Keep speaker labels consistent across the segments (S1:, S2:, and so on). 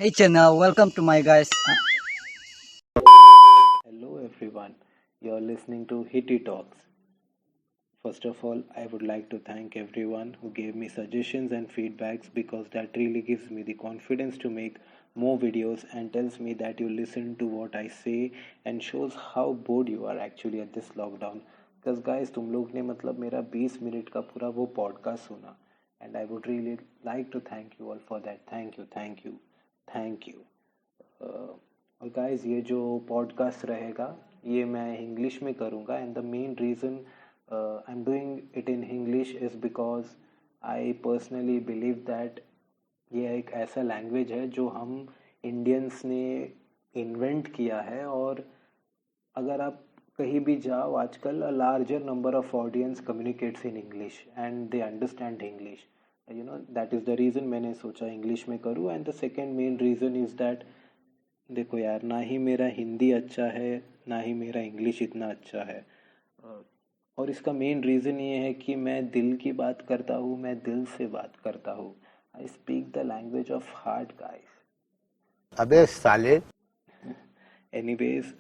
S1: Hey channel, welcome to my guys.
S2: Hello everyone, you're listening to Hitty Talks. First of all, I would like to thank everyone who gave me suggestions and feedbacks because that really gives me the confidence to make more videos and tells me that you listen to what I say and shows how bored you are actually at this lockdown. Because guys, तुम लोग ने मतलब मेरा 20 minute का पूरा वो podcast सुना and I would really like to thank you all for that. Thank you, thank you, thank you. और गाइस ये जो पॉडकास्ट रहेगा ये मैं इंग्लिश में करूँगा and the main reason I am doing it in English is because I personally believe that ये एक ऐसा लैंग्वेज है जो हम इंडियंस ने इन्वेंट किया है और अगर आप कहीं भी जाओ आजकल a larger number of audience communicates in English and they understand English that is the reason मैंने सोचा इंग्लिश में करूँ and the second main reason is that देखो यार ना ही मेरा हिंदी अच्छा है ना ही मेरा इंग्लिश इतना अच्छा है और इसका मेन रीज़न ये है कि मैं दिल की बात करता हूँ मैं दिल से बात करता हूँ I speak the language of heart guys
S3: अबे साले
S2: anyways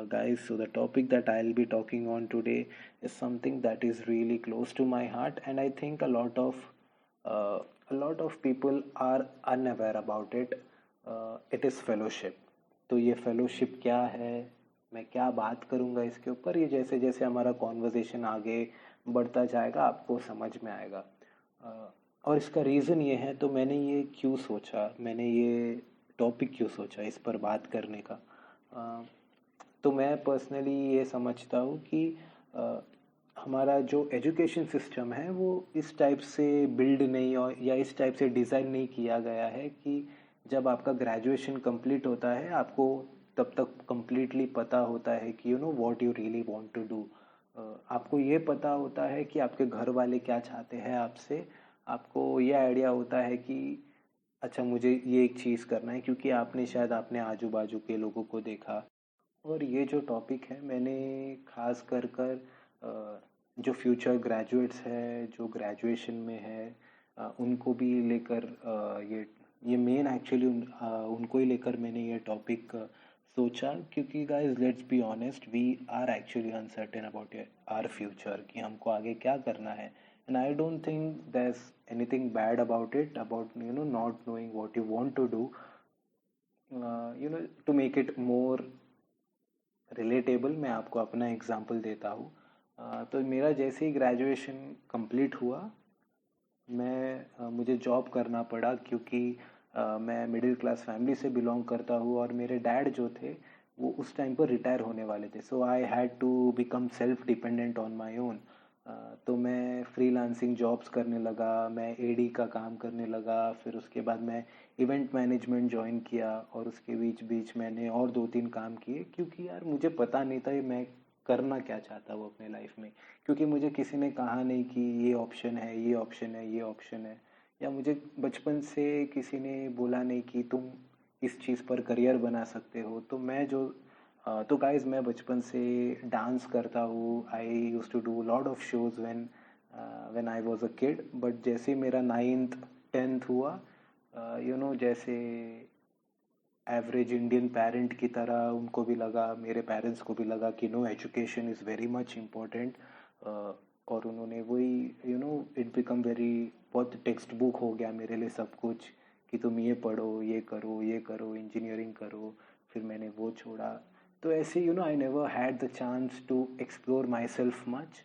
S2: guys, so the topic that I'll be talking on today is something that is really close to my heart and I think uh, a lot of people are unaware about it. It is fellowship. तो ये fellowship क्या है मैं क्या बात करूँगा इसके ऊपर ये जैसे जैसे हमारा कॉन्वर्जेशन आगे बढ़ता जाएगा आपको समझ में आएगा और इसका रीज़न ये है तो मैंने ये क्यों सोचा मैंने ये टॉपिक क्यों सोचा इस पर बात करने का तो मैं पर्सनली ये समझता हूँ कि हमारा जो एजुकेशन सिस्टम है वो इस टाइप से बिल्ड नहीं और या इस टाइप से डिज़ाइन नहीं किया गया है कि जब आपका ग्रेजुएशन कंप्लीट होता है आपको तब तक कंप्लीटली पता होता है कि you know what you really want to do आपको ये पता होता है कि आपके घर वाले क्या चाहते हैं आपसे आपको ये आइडिया होता है कि अच्छा मुझे ये एक चीज़ करना है क्योंकि आपने शायद आपने आजू बाजू के लोगों को देखा और ये जो टॉपिक है मैंने खास कर जो फ्यूचर ग्रेजुएट्स है जो ग्रेजुएशन में है उनको भी लेकर ये मेन एक्चुअली उनको ही लेकर मैंने ये टॉपिक सोचा क्योंकि guys let's be honest we are actually uncertain about our future कि हमको आगे क्या करना है and I don't think there's anything bad about it about not knowing what you want to do to make it more relatable मैं आपको अपना example देता हूँ तो मेरा जैसे ही ग्रेजुएशन कंप्लीट हुआ मुझे जॉब करना पड़ा क्योंकि मैं मिडिल क्लास फैमिली से बिलोंग करता हूँ और मेरे डैड जो थे वो उस टाइम पर रिटायर होने वाले थे so I had to become self dependent on my own तो मैं फ्रीलांसिंग जॉब्स करने लगा मैं एडी का काम करने लगा फिर उसके बाद मैं इवेंट मैनेजमेंट ज्वाइन किया और उसके बीच बीच मैंने और दो तीन काम किए क्योंकि यार मुझे पता नहीं था मैं करना क्या चाहता हूँ अपने लाइफ में क्योंकि मुझे किसी ने कहा नहीं कि ये ऑप्शन है ये ऑप्शन है ये ऑप्शन है या मुझे बचपन से किसी ने बोला नहीं कि तुम इस चीज़ पर करियर बना सकते हो तो तो गाइज मैं बचपन से डांस करता हूँ I used to do lot of shows when I was a kid but जैसे मेरा 9th 10th हुआ जैसे एवरेज इंडियन पेरेंट की तरह उनको भी लगा मेरे पेरेंट्स को भी लगा कि no education is very much important और उन्होंने वही इट बिकम वेरी बहुत टेक्स्ट बुक हो गया मेरे लिए सब कुछ कि तुम ये पढ़ो ये करो इंजीनियरिंग करो फिर मैंने वो छोड़ा तो ऐसे I never had the chance to explore myself much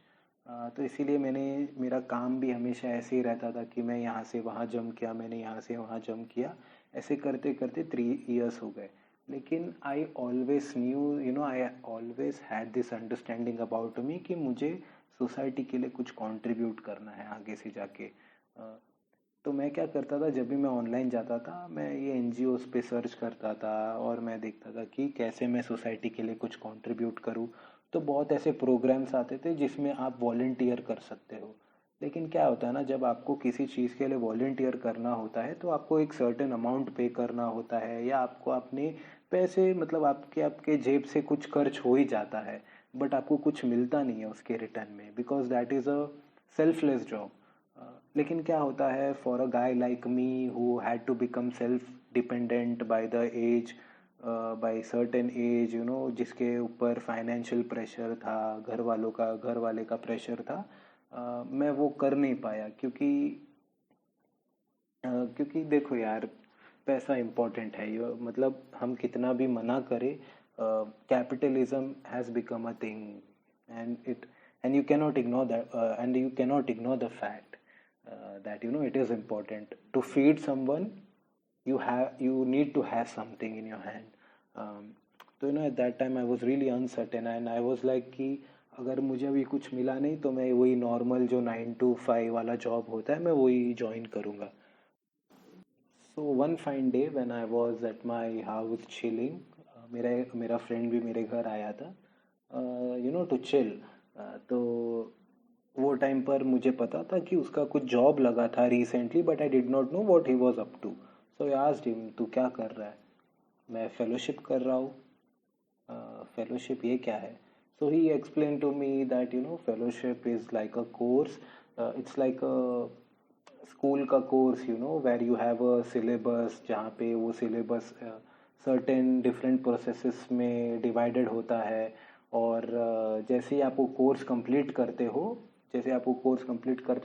S2: तो इसीलिए मेरा काम भी हमेशा ऐसे ही रहता था कि मैं यहाँ से वहाँ जंप किया मैंने यहाँ से वहाँ जंप किया ऐसे करते करते 3 years हो गए लेकिन I always new I always had this understanding about me कि मुझे सोसाइटी के लिए कुछ कंट्रीब्यूट करना है आगे से जाके तो मैं क्या करता था जब भी मैं ऑनलाइन जाता था मैं ये एनजीओज पे सर्च करता था और मैं देखता था कि कैसे मैं सोसाइटी के लिए कुछ कंट्रीब्यूट करूँ तो बहुत ऐसे प्रोग्राम्स आते थे जिसमें आप वॉल्टियर कर सकते हो लेकिन क्या होता है ना जब आपको किसी चीज़ के लिए वॉल्टियर करना होता है तो आपको एक सर्टेन अमाउंट पे करना होता है या आपको अपने पैसे मतलब आपके जेब से कुछ खर्च हो ही जाता है बट आपको कुछ मिलता नहीं है उसके रिटर्न में because that is a selfless job लेकिन क्या होता है for a guy like me who had to become self dependent by the age, by certain age, you know, जिसके ऊपर फाइनेंशियल प्रेशर था, घर वाले का प्रेशर था, मैं वो कर नहीं पाया क्योंकि देखो यार, पैसा इम्पोर्टेंट है। ये मतलब हम कितना भी मना करें, capitalism has become a thing, and you cannot ignore that, and you cannot ignore the fact that you know it is important to feed someone. You need to have something in your hand. तो you know at that time I was really uncertain and I was like कि अगर मुझे अभी कुछ मिला नहीं तो मैं वही नॉर्मल जो 9 to 5 वाला जॉब होता है मैं वही ज्वाइन करूँगा. So one fine day when I was at my house chilling, मेरा फ्रेंड भी मेरे घर आया था, यू नो, टू चिल. तो वो टाइम पर मुझे पता था कि उसका कुछ जॉब लगा था recently, but I did not know what he was up to. So I asked him, तू क्या कर रहा है? मैं फेलोशिप कर रहा हूँ. फेलोशिप ये क्या है? So he explain to me that you know fellowship is like a course. It's like a school का course, you know, where you have a syllabus, जहाँ पे वो सिलेबस सर्टेन डिफरेंट प्रोसेसेस में डिवाइडेड होता है. और जैसे ही आप वो कोर्स कंप्लीट करते हो,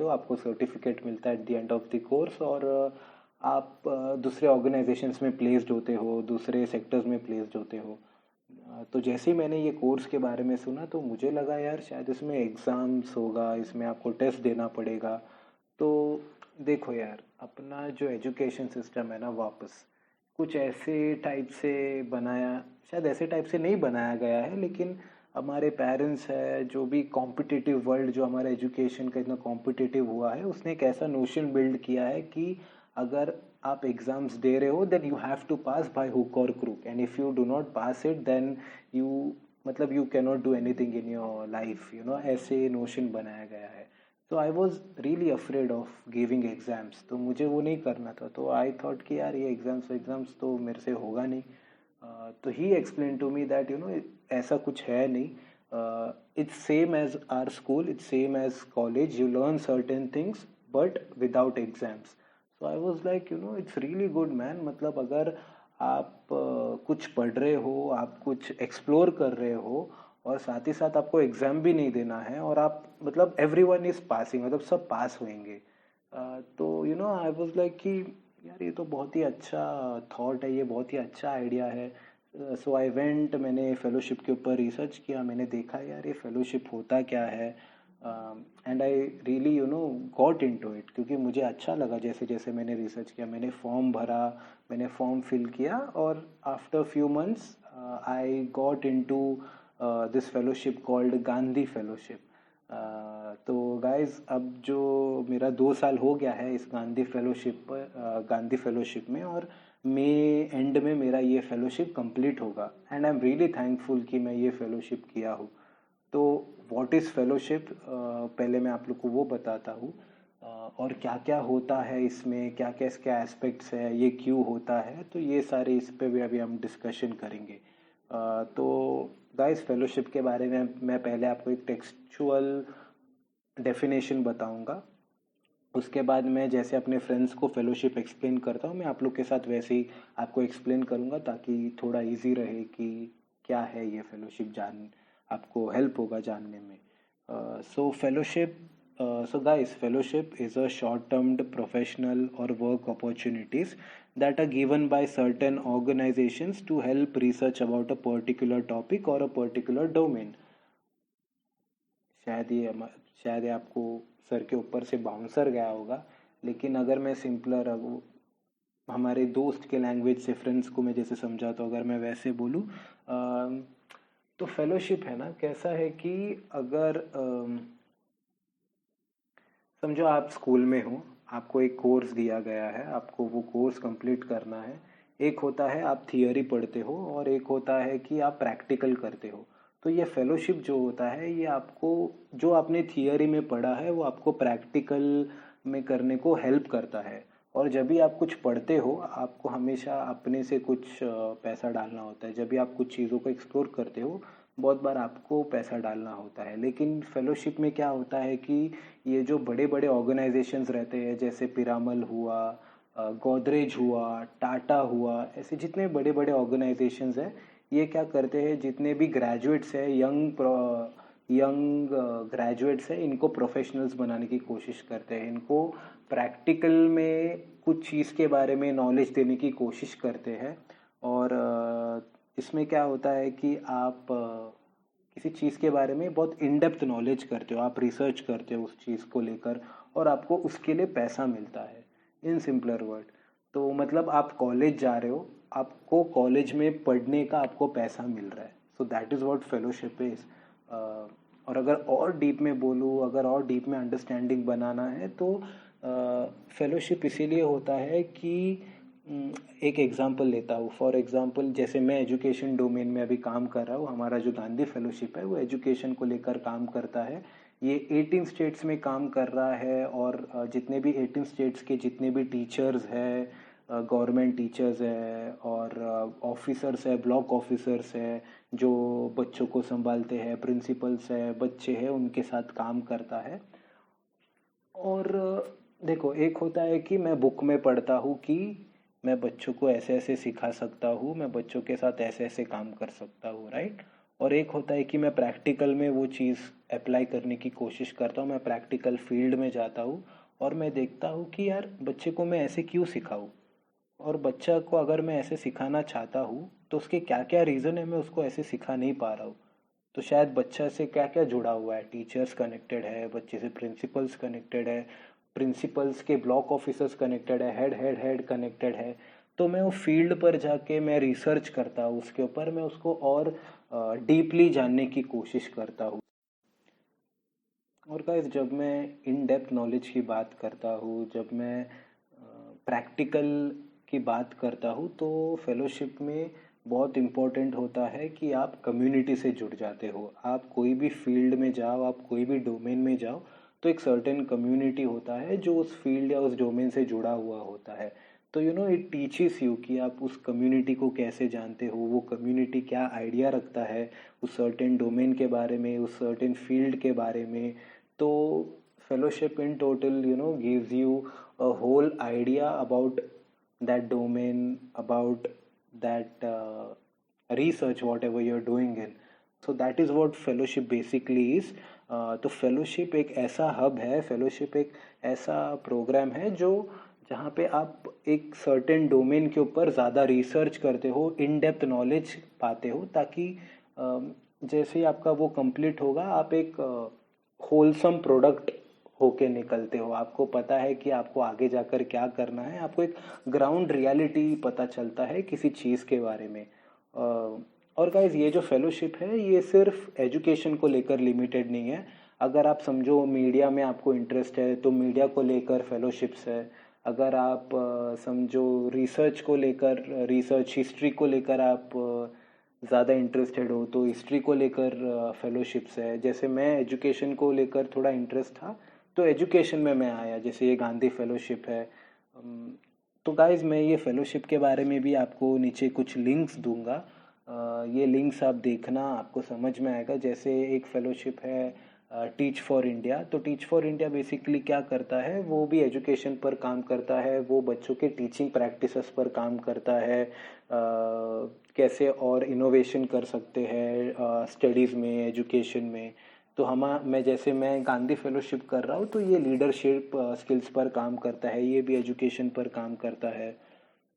S2: आपको सर्टिफिकेट मिलता है eight the end of the course. और आप दूसरे ऑर्गेनाइजेशंस में प्लेस्ड होते हो, दूसरे सेक्टर्स में प्लेस्ड होते हो. तो जैसे ही मैंने ये कोर्स के बारे में सुना तो मुझे लगा यार शायद इसमें एग्ज़ाम्स होगा, इसमें आपको टेस्ट देना पड़ेगा. तो देखो यार, अपना जो एजुकेशन सिस्टम है ना, वापस कुछ ऐसे टाइप से बनाया, शायद ऐसे टाइप से नहीं बनाया गया है, लेकिन हमारे पेरेंट्स है, जो भी कॉम्पिटिटिव वर्ल्ड, जो हमारा एजुकेशन का इतना कॉम्पिटिटिव हुआ है, उसने एक ऐसा नोशन बिल्ड किया है कि अगर आप एग्ज़ाम्स दे रहे हो then you have to pass by hook और crook, and if you do not pass it then you can not do anything in your life, you know, ऐसे नोशन बनाया गया है. तो I was really afraid of giving exams. तो मुझे वो नहीं करना था. तो आई थॉट कि यार ये एग्ज़ाम्स तो मेरे से होगा नहीं. तो he explain to me that you know ऐसा कुछ है नहीं. It's same as our school, it's same as college. You learn certain things but without exams. So I was like you know it's really good man. मतलब अगर आप कुछ पढ़ रहे हो, आप कुछ एक्सप्लोर कर रहे हो, और साथ ही साथ आपको एग्ज़ाम भी नहीं देना है, और आप मतलब एवरीवन इज़ पासिंग, मतलब सब पास होंगे. तो you know I was like कि यार ये तो बहुत ही अच्छा थॉट है, ये बहुत ही अच्छा आइडिया है. सो आई वेंट, मैंने फेलोशिप के ऊपर रिसर्च किया, मैंने देखा यार ये फेलोशिप होता क्या है. And I really you know got into it, क्योंकि मुझे अच्छा लगा. जैसे जैसे मैंने रिसर्च किया, मैंने फॉर्म भरा, मैंने फॉर्म फिल किया, और after few months I got into this fellowship called Gandhi fellowship. तो गाइज अब जो मेरा 2 साल हो गया है इस गांधी फेलोशिप में, और मई एंड में मेरा ये फेलोशिप कंप्लीट होगा. And I am really thankful कि मैं ये फेलोशिप किया हूँ. तो व्हाट इज़ फेलोशिप, पहले मैं आप लोग को वो बताता हूँ. और क्या क्या होता है इसमें, क्या क्या इसके एस्पेक्ट्स है, ये क्यों होता है, तो ये सारे इस पे भी अभी हम डिस्कशन करेंगे. तो गाइस, फेलोशिप के बारे में मैं पहले आपको एक टेक्सचुअल डेफिनेशन बताऊंगा. उसके बाद मैं जैसे अपने फ्रेंड्स को फेलोशिप एक्सप्लेन करता हूँ, मैं आप लोग के साथ वैसे ही आपको एक्सप्लेन करूँगा, ताकि थोड़ा इजी रहे कि क्या है ये फेलोशिप, आपको हेल्प होगा जानने में. सो guys, fellowship is a short-term professional or work opportunities that are given by certain organizations to help research about a particular topic or a particular domain. शायद ये आपको सर के ऊपर से बाउंसर गया होगा, लेकिन अगर मैं सिंपलर हमारे दोस्त के लैंग्वेज से फ्रेंड्स को मैं जैसे समझाता हूँ, अगर मैं वैसे बोलूँ, तो फेलोशिप है ना, कैसा है कि अगर समझो आप स्कूल में हो, आपको एक कोर्स दिया गया है, आपको वो कोर्स कंप्लीट करना है. एक होता है आप थियोरी पढ़ते हो, और एक होता है कि आप प्रैक्टिकल करते हो. तो ये फेलोशिप जो होता है, ये आपको जो आपने थियोरी में पढ़ा है वो आपको प्रैक्टिकल में करने को हेल्प करता है. और जब भी आप कुछ पढ़ते हो, आपको हमेशा अपने से कुछ पैसा डालना होता है. जब भी आप कुछ चीज़ों को एक्सप्लोर करते हो, बहुत बार आपको पैसा डालना होता है. लेकिन फेलोशिप में क्या होता है कि ये जो बड़े बड़े ऑर्गेनाइजेशंस रहते हैं, जैसे पिरामल हुआ, गोदरेज हुआ, टाटा हुआ, ऐसे जितने बड़े बड़े ऑर्गेनाइजेशंस हैं, ये क्या करते हैं, जितने भी ग्रेजुएट्स हैं, यंग ग्रेजुएट्स हैं, इनको प्रोफेशनल्स बनाने की कोशिश करते हैं, इनको प्रैक्टिकल में कुछ चीज़ के बारे में नॉलेज देने की कोशिश करते हैं। और इसमें क्या होता है कि आप किसी चीज़ के बारे में बहुत इन डेप्थ नॉलेज करते हो, आप रिसर्च करते हो उस चीज़ को लेकर, और आपको उसके लिए पैसा मिलता है, इन सिंपलर वर्ड। तो मतलब आप कॉलेज जा रहे हो, आपको कॉलेज में पढ़ने का आपको पैसा मिल रहा है, so that is what fellowship is. और अगर और डीप में बोलूँ, अगर और डीप में अंडरस्टैंडिंग बनाना है, तो फेलोशिप इसीलिए होता है कि एक एग्जांपल लेता हूँ। फॉर एग्जांपल, जैसे मैं एजुकेशन डोमेन में अभी काम कर रहा हूँ, हमारा जो गांधी फेलोशिप है वो एजुकेशन को लेकर काम करता है। ये 18 स्टेट्स में काम कर रहा है, और जितने भी 18 स्टेट्स के जितने भी टीचर्स हैं, गवर्नमेंट टीचर्स है, और ऑफिसर्स है, ब्लॉक ऑफिसर्स है, जो बच्चों को संभालते हैं, प्रिंसिपल्स है, बच्चे हैं, उनके साथ काम करता है। और देखो, एक होता है कि मैं बुक में पढ़ता हूँ कि मैं बच्चों को ऐसे ऐसे सिखा सकता हूँ, मैं बच्चों के साथ ऐसे ऐसे काम कर सकता हूँ, राइट। और एक होता है कि मैं प्रैक्टिकल में वो चीज़ अप्लाई करने की कोशिश करता हूँ, मैं प्रैक्टिकल फील्ड में जाता हूँ, और मैं देखता हूँ कि यार बच्चे को मैं ऐसे क्यों सिखाऊँ, और बच्चा को अगर मैं ऐसे सिखाना चाहता हूँ तो उसके क्या क्या रीज़न है मैं उसको ऐसे सिखा नहीं पा रहा हूँ। तो शायद बच्चा से क्या क्या जुड़ा हुआ है, टीचर्स कनेक्टेड है, बच्चे से प्रिंसिपल्स कनेक्टेड है, प्रिंसिपल्स के ब्लॉक ऑफिसर्स कनेक्टेड है, हेड कनेक्टेड है। तो मैं वो फील्ड पर जाके मैं रिसर्च करता हूँ उसके ऊपर, मैं उसको और डीपली जानने की कोशिश करता हूँ। और गाइस, जब मैं इन डेप्थ नॉलेज की बात करता हूँ, जब मैं प्रैक्टिकल की बात करता हूँ, तो फेलोशिप में बहुत इम्पोर्टेंट होता है कि आप कम्युनिटी से जुड़ जाते हो। आप कोई भी फील्ड में जाओ, आप कोई भी डोमेन में जाओ, तो एक सर्टेन कम्युनिटी होता है जो उस फील्ड या उस डोमेन से जुड़ा हुआ होता है। तो इट टीचेस यू कि आप उस कम्युनिटी को कैसे जानते हो, वो कम्युनिटी क्या आइडिया रखता है उस सर्टेन डोमेन के बारे में, उस सर्टेन फील्ड के बारे में। तो fellowship in total gives you a whole idea about that domain, about that research whatever you're doing in. So that is what fellowship basically is. तो फेलोशिप एक ऐसा हब है, फेलोशिप एक ऐसा प्रोग्राम है जो जहाँ पे आप एक सर्टेन डोमेन के ऊपर ज़्यादा रिसर्च करते हो, इन डेप्थ नॉलेज पाते हो, ताकि जैसे ही आपका वो कंप्लीट होगा, आप एक होलसम प्रोडक्ट होके निकलते हो। आपको पता है कि आपको आगे जाकर क्या करना है, आपको एक ग्राउंड रियलिटी पता चलता है किसी चीज़ के बारे में। और गाइज, ये जो फेलोशिप है ये सिर्फ एजुकेशन को लेकर लिमिटेड नहीं है। अगर आप समझो मीडिया में आपको इंटरेस्ट है तो मीडिया को लेकर फेलोशिप्स है। अगर आप समझो रिसर्च को लेकर, रिसर्च हिस्ट्री को लेकर आप ज़्यादा इंटरेस्टेड हो तो हिस्ट्री को लेकर फेलोशिप्स है। जैसे मैं एजुकेशन को लेकर थोड़ा इंटरेस्ट था तो एजुकेशन में मैं आया, जैसे ये गांधी फेलोशिप है। तो गाइज, मैं ये फेलोशिप के बारे में भी आपको नीचे कुछ लिंक्स दूंगा। ये लिंक्स आप देखना, आपको समझ में आएगा। जैसे एक फेलोशिप है टीच फॉर इंडिया। तो टीच फॉर इंडिया बेसिकली क्या करता है, वो भी एजुकेशन पर काम करता है, वो बच्चों के टीचिंग प्रैक्टिसेस पर काम करता है, कैसे और इनोवेशन कर सकते हैं स्टडीज़ में, एजुकेशन में। तो मैं गांधी फेलोशिप कर रहा हूँ तो ये लीडरशिप स्किल्स पर काम करता है, ये भी एजुकेशन पर काम करता है।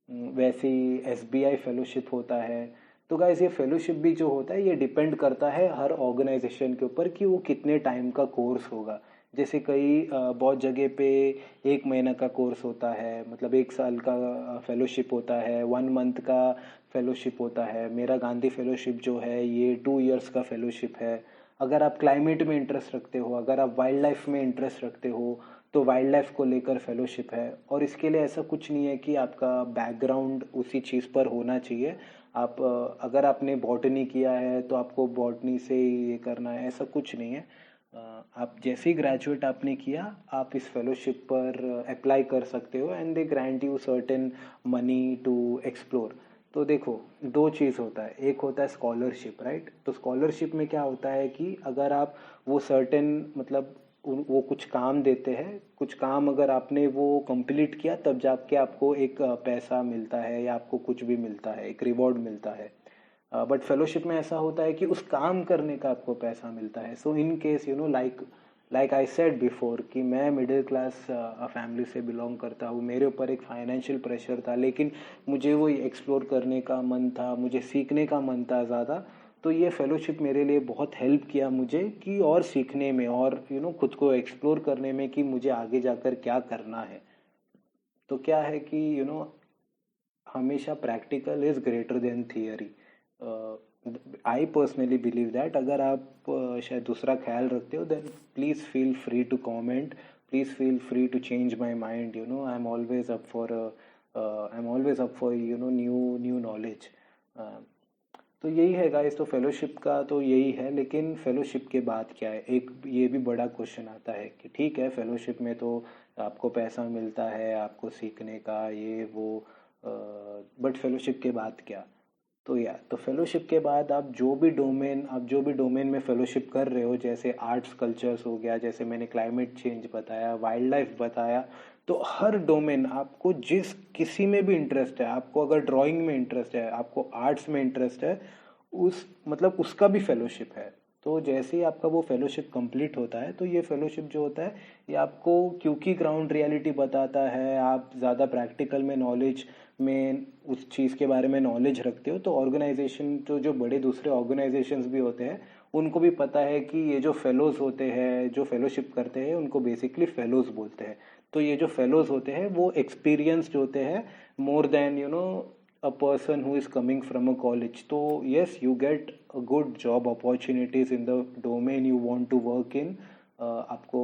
S2: वैसे ही SBI फेलोशिप होता है। तो गाइस, ये फेलोशिप भी जो होता है ये डिपेंड करता है हर ऑर्गेनाइजेशन के ऊपर कि वो कितने टाइम का कोर्स होगा। जैसे बहुत जगह पे 1 महीना का कोर्स होता है, मतलब 1 साल का फेलोशिप होता है, 1 मंथ का फेलोशिप होता है। मेरा गांधी फेलोशिप जो है ये 2 इयर्स का फेलोशिप है। अगर आप क्लाइमेट में इंटरेस्ट रखते हो, अगर आप वाइल्ड लाइफ में इंटरेस्ट रखते हो, तो वाइल्ड लाइफ को लेकर फेलोशिप है। और इसके लिए ऐसा कुछ नहीं है कि आपका बैकग्राउंड उसी चीज़ पर होना चाहिए। आप अगर आपने बॉटनी किया है तो आपको बॉटनी से ये करना है, ऐसा कुछ नहीं है। आप जैसे ही ग्रेजुएट आपने किया, आप इस फेलोशिप पर अप्लाई कर सकते हो, and they grant you certain money to explore. तो देखो, 2 चीज़ होता है, एक होता है स्कॉलरशिप, राइट। तो स्कॉलरशिप में क्या होता है कि अगर आप वो सर्टेन, मतलब वो कुछ काम देते हैं, कुछ काम अगर आपने वो कंप्लीट किया तब जाके आपको एक पैसा मिलता है या आपको कुछ भी मिलता है, एक रिवॉर्ड मिलता है। बट फेलोशिप में ऐसा होता है कि उस काम करने का आपको पैसा मिलता है। So in case like I said before कि मैं मिडिल क्लास फैमिली से बिलोंग करता हूँ, मेरे ऊपर एक फाइनेंशियल प्रेशर था, लेकिन मुझे वो एक्सप्लोर करने का मन था, मुझे सीखने का मन था ज़्यादा। तो ये फेलोशिप मेरे लिए बहुत हेल्प किया मुझे कि और सीखने में और खुद को एक्सप्लोर करने में कि मुझे आगे जाकर क्या करना है। तो क्या है कि हमेशा practical is greater than theory. I personally believe that. अगर आप शायद दूसरा ख्याल रखते हो then please feel free to comment, please feel free to change my mind. I am always up for new knowledge. तो यही है गाइस। तो फेलोशिप का तो यही है, लेकिन फेलोशिप के बाद क्या है, एक ये भी बड़ा क्वेश्चन आता है कि ठीक है फेलोशिप में तो आपको पैसा मिलता है आपको सीखने का ये वो, बट फेलोशिप के बाद क्या। तो फेलोशिप के बाद आप जो भी डोमेन में फेलोशिप कर रहे हो, जैसे आर्ट्स कल्चर्स हो गया, जैसे मैंने क्लाइमेट चेंज बताया, वाइल्ड लाइफ बताया, तो हर डोमेन आपको जिस किसी में भी इंटरेस्ट है, आपको अगर ड्राइंग में इंटरेस्ट है, आपको आर्ट्स में इंटरेस्ट है, उसका भी फेलोशिप है। तो जैसे ही आपका वो फेलोशिप कंप्लीट होता है तो ये फेलोशिप जो होता है ये आपको क्योंकि ग्राउंड रियलिटी बताता है, आप ज़्यादा प्रैक्टिकल में नॉलेज में उस चीज़ के बारे में नॉलेज रखते हो। तो ऑर्गेनाइजेशन जो बड़े दूसरे ऑर्गेनाइजेशंस भी होते हैं उनको भी पता है कि ये जो फेलोज होते हैं जो फेलोशिप करते हैं उनको बेसिकली फेलोज बोलते हैं। तो ये जो फेलोज होते हैं वो एक्सपीरियंस्ड होते हैं more than a person who is coming from a college. तो yes, you get a good job opportunities in the domain you want to work in. आपको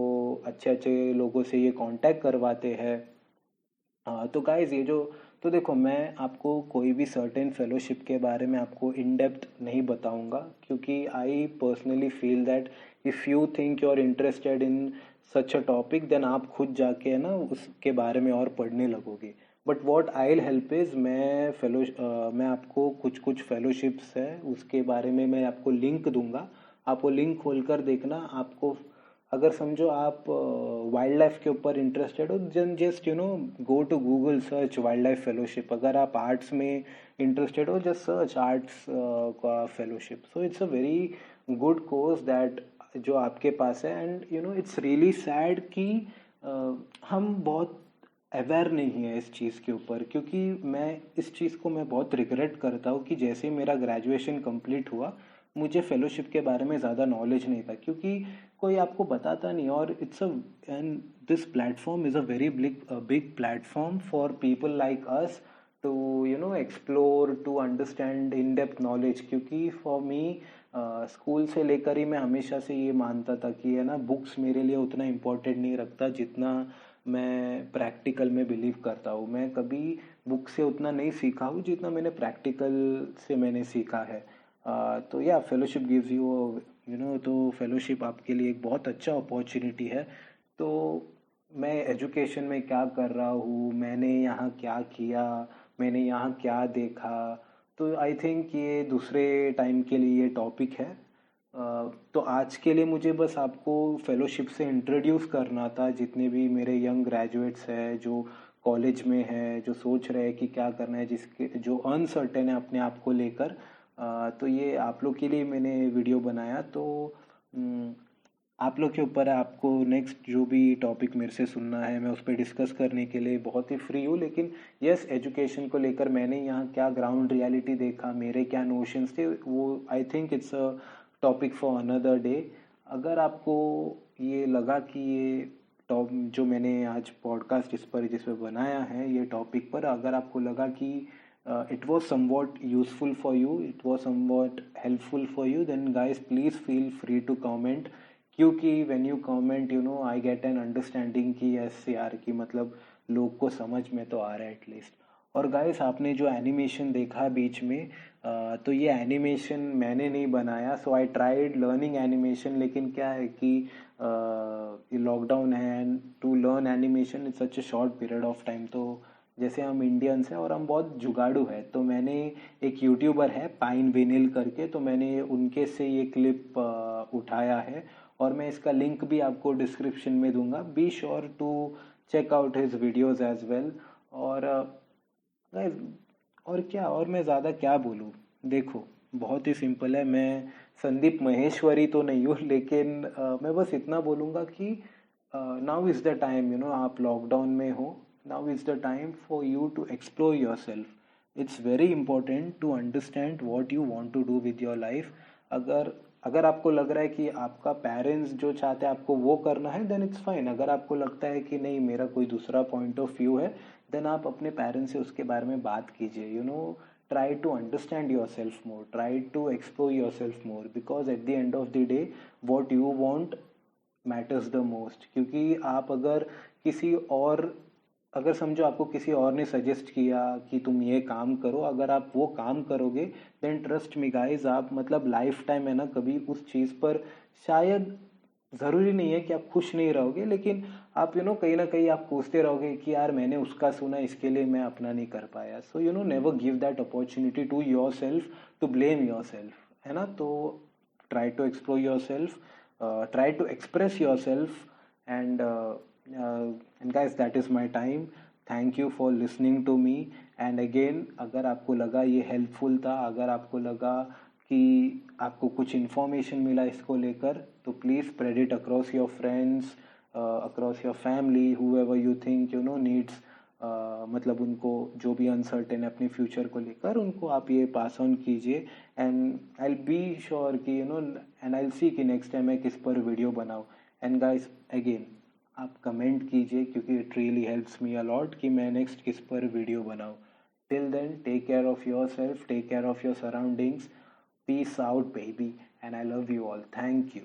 S2: अच्छे अच्छे लोगों से ये कांटेक्ट करवाते हैं। तो गाइज ये जो तो देखो, मैं आपको कोई भी सर्टेन फेलोशिप के बारे में आपको इन डेप्थ नहीं बताऊंगा, क्योंकि I personally feel that if you think you are interested in such a topic then आप खुद जाके है ना उसके बारे में और पढ़ने लगोगे। But what I will help is मैं आपको कुछ फेलोशिप्स है उसके बारे में मैं आपको लिंक दूंगा। आप वो लिंक खोलकर देखना। आपको अगर समझो आप वाइल्ड लाइफ के ऊपर इंटरेस्टेड हो then just go to Google search wildlife fellowship. अगर आप आर्ट्स में इंटरेस्टेड हो जस्ट सर्च आर्ट्स का fellowship. So it's a very good course that जो आपके पास है। एंड इट्स रियली सैड कि हम बहुत अवेयर नहीं है इस चीज़ के ऊपर, क्योंकि मैं इस चीज़ को मैं बहुत रिग्रेट करता हूँ कि जैसे ही मेरा ग्रेजुएशन कंप्लीट हुआ मुझे फेलोशिप के बारे में ज़्यादा नॉलेज नहीं था, क्योंकि कोई आपको बताता नहीं। और it's a and this platform is a very big platform for people like us to explore to understand in depth knowledge. क्योंकि फॉर मी स्कूल से लेकर ही मैं हमेशा से ये मानता था कि है ना बुक्स मेरे लिए उतना इम्पोर्टेंट नहीं रखता जितना मैं प्रैक्टिकल में बिलीव करता हूँ। मैं कभी बुक से उतना नहीं सीखा हूँ जितना मैंने प्रैक्टिकल से मैंने सीखा है। तो या फेलोशिप गिव्स यू तो फेलोशिप आपके लिए एक बहुत अच्छा अपॉर्चुनिटी है। तो मैं एजुकेशन में क्या कर रहा हूँ, मैंने यहाँ क्या किया, मैंने यहाँ क्या देखा, तो आई थिंक ये दूसरे टाइम के लिए ये टॉपिक है। तो आज के लिए मुझे बस आपको फेलोशिप से इंट्रोड्यूस करना था। जितने भी मेरे यंग ग्रेजुएट्स हैं जो कॉलेज में है, जो सोच रहे हैं कि क्या करना है, जिसके जो अनसर्टेन है अपने आप को लेकर, तो ये आप लोग के लिए मैंने वीडियो बनाया। तो आप लोग के ऊपर है, आपको नेक्स्ट जो भी टॉपिक मेरे से सुनना है मैं उस पर डिस्कस करने के लिए बहुत ही फ्री हूँ। लेकिन यस, एजुकेशन को लेकर मैंने यहाँ क्या ग्राउंड रियलिटी देखा, मेरे क्या नोशंस थे, वो I think it's a topic for another day. अगर आपको ये लगा कि ये टॉप जो मैंने आज पॉडकास्ट जिस पर बनाया है ये टॉपिक पर, अगर आपको लगा कि it was somewhat useful for you, it was somewhat helpful for you, then guys please feel free to comment। क्योंकि when you comment I get an understanding कि yes यार कि मतलब लोग को समझ में तो आ रहा है एटलीस्ट। और गाइस आपने जो एनिमेशन देखा बीच में, तो ये एनिमेशन मैंने नहीं बनाया। So I tried learning animation, लेकिन क्या है कि ये लॉकडाउन है and to learn animation it's such a short period of time. तो जैसे हम इंडियंस हैं और हम बहुत जुगाड़ू है, तो मैंने एक यूट्यूबर है पाइन विनिल करके, तो मैंने उनके से ये क्लिप उठाया है और मैं इसका लिंक भी आपको डिस्क्रिप्शन में दूंगा. Be sure to check out his videos as well. और guys, और क्या, और मैं ज़्यादा क्या बोलूँ. देखो बहुत ही सिंपल है. मैं संदीप महेश्वरी तो नहीं हूँ, लेकिन मैं बस इतना बोलूँगा कि नाउ इज़ द टाइम, आप लॉकडाउन में हो. Now is the time for you to explore yourself. It's very important to understand what you want to do with your life. अगर अगर आपको लग रहा है कि आपका पेरेंट्स जो चाहते हैं आपको वो करना है, देन इट्स फाइन. अगर आपको लगता है कि नहीं, मेरा कोई दूसरा पॉइंट ऑफ व्यू है, देन आप अपने पेरेंट्स से उसके बारे में बात कीजिए. Try to understand yourself more, try to explore yourself more, because at the end of the day what you want matters the most. क्योंकि आप अगर समझो आपको किसी और ने सजेस्ट किया कि तुम ये काम करो, अगर आप वो काम करोगे, देन ट्रस्ट मी गाइस, आप मतलब लाइफ टाइम है ना, कभी उस चीज़ पर शायद, ज़रूरी नहीं है कि आप खुश नहीं रहोगे, लेकिन आप कहीं ना कहीं आप पूछते रहोगे कि यार मैंने उसका सुना, इसके लिए मैं अपना नहीं कर पाया. So never give that opportunity to yourself to blame yourself, है ना. तो try to explore yourself, try to express yourself, and guys, that is my time. Thank you for listening to me. And again, अगर आपको लगा ये helpful था, अगर आपको लगा कि आपको कुछ इन्फॉर्मेशन मिला इसको लेकर, तो please spread it across your friends, across your family, whoever you think needs, मतलब उनको जो भी अनसर्टेन है अपने फ्यूचर को लेकर, उनको आप ये पास ऑन कीजिए. And I will be sure कि एंड आई विल सी कि नेक्स्ट टाइम मैं किस पर वीडियो बनाऊँ. एंड गाइस अगेन, आप कमेंट कीजिए, क्योंकि it really helps me a lot कि मैं नेक्स्ट किस पर वीडियो बनाऊँ. Till then, take care of yourself, take care of your surroundings. Peace out baby, and I love you all. Thank you.